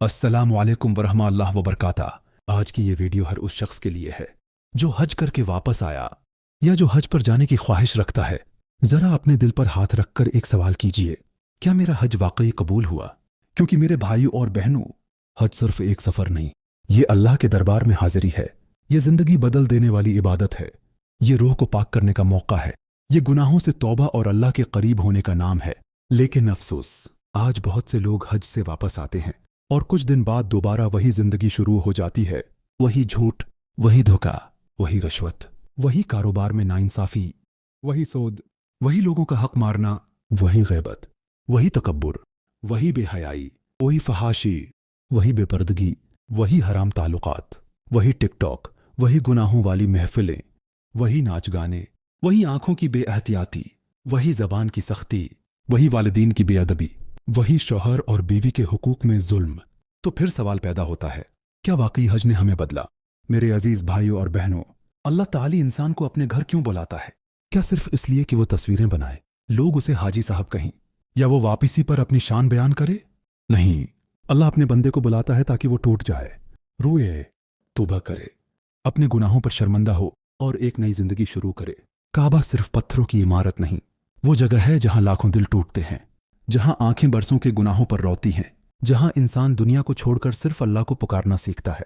अस्सलामु अलैकुम वरहमतुल्लाहि वबरकातुहू। आज की ये वीडियो हर उस शख्स के लिए है जो हज करके वापस आया या जो हज पर जाने की ख्वाहिश रखता है। जरा अपने दिल पर हाथ रखकर एक सवाल कीजिए, क्या मेरा हज वाकई कबूल हुआ? क्योंकि मेरे भाइयों और बहनों, हज सिर्फ एक सफर नहीं, ये अल्लाह के दरबार में हाजिरी है। ये जिंदगी बदल देने वाली इबादत है। ये रूह को पाक करने का मौका है। ये गुनाहों से तौबा और अल्लाह के करीब होने का नाम है। लेकिन अफसोस, आज बहुत से लोग हज से वापस आते हैं और कुछ दिन बाद दोबारा वही जिंदगी शुरू हो जाती है। वही झूठ, वही धोखा, वही रिश्वत, वही कारोबार में नाइंसाफी, वही सोद, वही लोगों का हक मारना, वही गैबत, वही तकब्बुर, वही बेहयाई, वही फहाशी, वही बेपर्दगी, वही हराम ताल्लुकात, वही टिकटॉक, वही गुनाहों वाली महफिलें, वही नाच गाने, वही आंखों की बेएहतियाती, वही जबान की सख्ती, वही वालिदीन की बेअदबी, वही शौहर और बीवी के हुकूक में जुल्म। तो फिर सवाल पैदा होता है, क्या वाकई हज ने हमें बदला? मेरे अजीज भाइयों और बहनों, अल्लाह ताली इंसान को अपने घर क्यों बुलाता है? क्या सिर्फ इसलिए कि वो तस्वीरें बनाए, लोग उसे हाजी साहब कहें, या वो वापसी पर अपनी शान बयान करे? नहीं, अल्लाह अपने बंदे को बुलाता है ताकि वो टूट जाए, रोए, तौबा करे, अपने गुनाहों पर शर्मिंदा हो और एक नई जिंदगी शुरू करे। काबा सिर्फ पत्थरों की इमारत नहीं, वो जगह है जहां लाखों दिल टूटते हैं, जहां आंखें बरसों के गुनाहों पर रोती हैं, जहां इंसान दुनिया को छोड़कर सिर्फ अल्लाह को पुकारना सीखता है।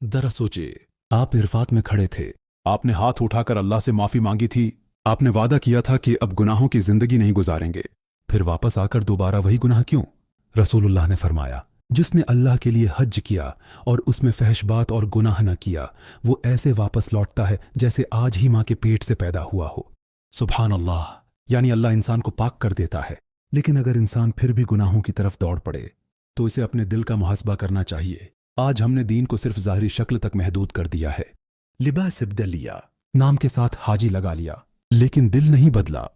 जरा सोचिए, आप इरफात में खड़े थे, आपने हाथ उठाकर अल्लाह से माफी मांगी थी, आपने वादा किया था कि अब गुनाहों की जिंदगी नहीं गुजारेंगे, फिर वापस आकर दोबारा वही गुनाह क्यों? रसूलुल्लाह ने फरमाया, जिसने अल्लाह के लिए हज किया और उसमें फहशबात और गुनाह न किया, वो ऐसे वापस लौटता है जैसे आज ही मां के पेट से पैदा हुआ हो। सुभान अल्लाह, यानी अल्लाह इंसान को पाक कर देता है। लेकिन अगर इंसान फिर भी गुनाहों की तरफ दौड़ पड़े तो इसे अपने दिल का मुहासबा करना चाहिए। आज हमने दीन को सिर्फ ज़ाहिरी शक्ल तक महदूद कर दिया है। लिबास इब्दल लिया, नाम के साथ हाजी लगा लिया, लेकिन दिल नहीं बदला।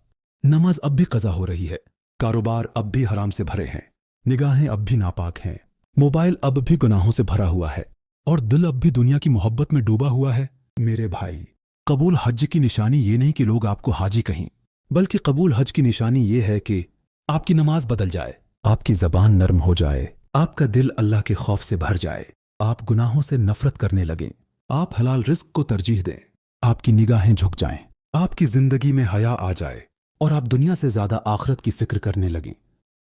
नमाज अब भी कज़ा हो रही है, कारोबार अब भी हराम से भरे हैं, निगाहें अब भी नापाक हैं, मोबाइल अब भी गुनाहों से भरा हुआ है और दिल अब भी दुनिया की मोहब्बत में डूबा हुआ है। मेरे भाई, कबूल हज की निशानी ये नहीं कि लोग आपको हाजी कहें, बल्कि कबूल हज की निशानी ये है कि आपकी नमाज बदल जाए, आपकी जबान नरम हो जाए, आपका दिल अल्लाह के खौफ से भर जाए, आप गुनाहों से नफरत करने लगें, आप हलाल रिस्क को तरजीह दें, आपकी निगाहें झुक जाएं, आपकी जिंदगी में हया आ जाए और आप दुनिया से ज्यादा आखिरत की फिक्र करने लगें।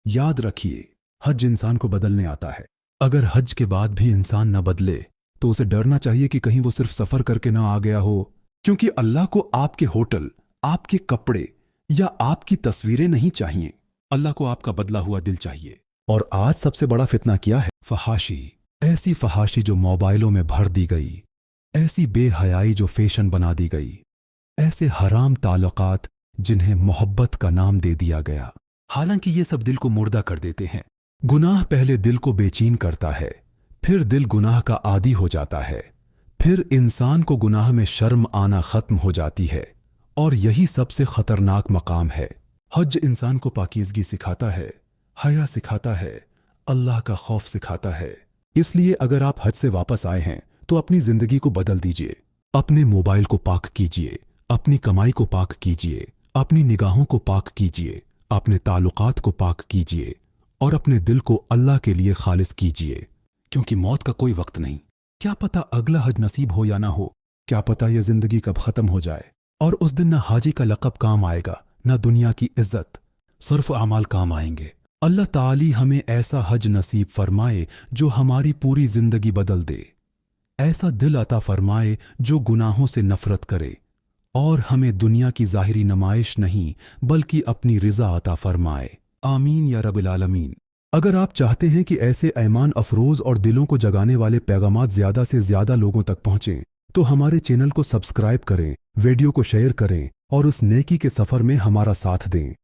याद रखिए, हज इंसान को बदलने आता है। अगर हज के बाद भी इंसान न बदले तो उसे डरना चाहिए कि कहीं वो सिर्फ सफर करके ना आ गया हो, क्योंकि अल्लाह को आपके होटल, आपके कपड़े या आपकी तस्वीरें नहीं चाहिए। अल्लाह को आपका बदला हुआ दिल चाहिए। और आज सबसे बड़ा फितना क्या है? फहाशी। ऐसी फहाशी जो मोबाइलों में भर दी गई, ऐसी बेहयाई जो फैशन बना दी गई, ऐसे हराम ताल्लुकात जिन्हें मोहब्बत का नाम दे दिया गया। हालांकि ये सब दिल को मुर्दा कर देते हैं। गुनाह पहले दिल को बेचैन करता है, फिर दिल गुनाह का आदी हो जाता है, फिर इंसान को गुनाह में शर्म आना खत्म हो जाती है, और यही सबसे खतरनाक मकाम है। हज इंसान को पाकीज़गी सिखाता है, हया सिखाता है, अल्लाह का खौफ सिखाता है। इसलिए अगर आप हज से वापस आए हैं तो अपनी जिंदगी को बदल दीजिए। अपने मोबाइल को पाक कीजिए, अपनी कमाई को पाक कीजिए, अपनी निगाहों को पाक कीजिए, अपने ताल्लुकात को पाक कीजिए और अपने दिल को अल्लाह के लिए खालिस कीजिए। क्योंकि मौत का कोई वक्त नहीं, क्या पता अगला हज नसीब हो या ना हो, क्या पता यह जिंदगी कब खत्म हो जाए और उस दिन न हाजी का लक़ब काम आएगा, न दुनिया की इज्जत, सिर्फ अमाल काम आएंगे। अल्लाह ताली हमें ऐसा हज नसीब फरमाए जो हमारी पूरी जिंदगी बदल दे, ऐसा दिल अता फरमाए जो गुनाहों से नफरत करे और हमें दुनिया की ज़ाहिरी नमाइश नहीं बल्कि अपनी रिज़ा अता फरमाए। आमीन या रब्बिल आलमीन। अगर आप चाहते हैं कि ऐसे ऐमान अफरोज और दिलों को जगाने वाले पैगामात ज्यादा से ज्यादा लोगों तक पहुंचें, तो हमारे चैनल को सब्सक्राइब करें, वीडियो को शेयर करें और उस नेकी के सफर में हमारा साथ दें।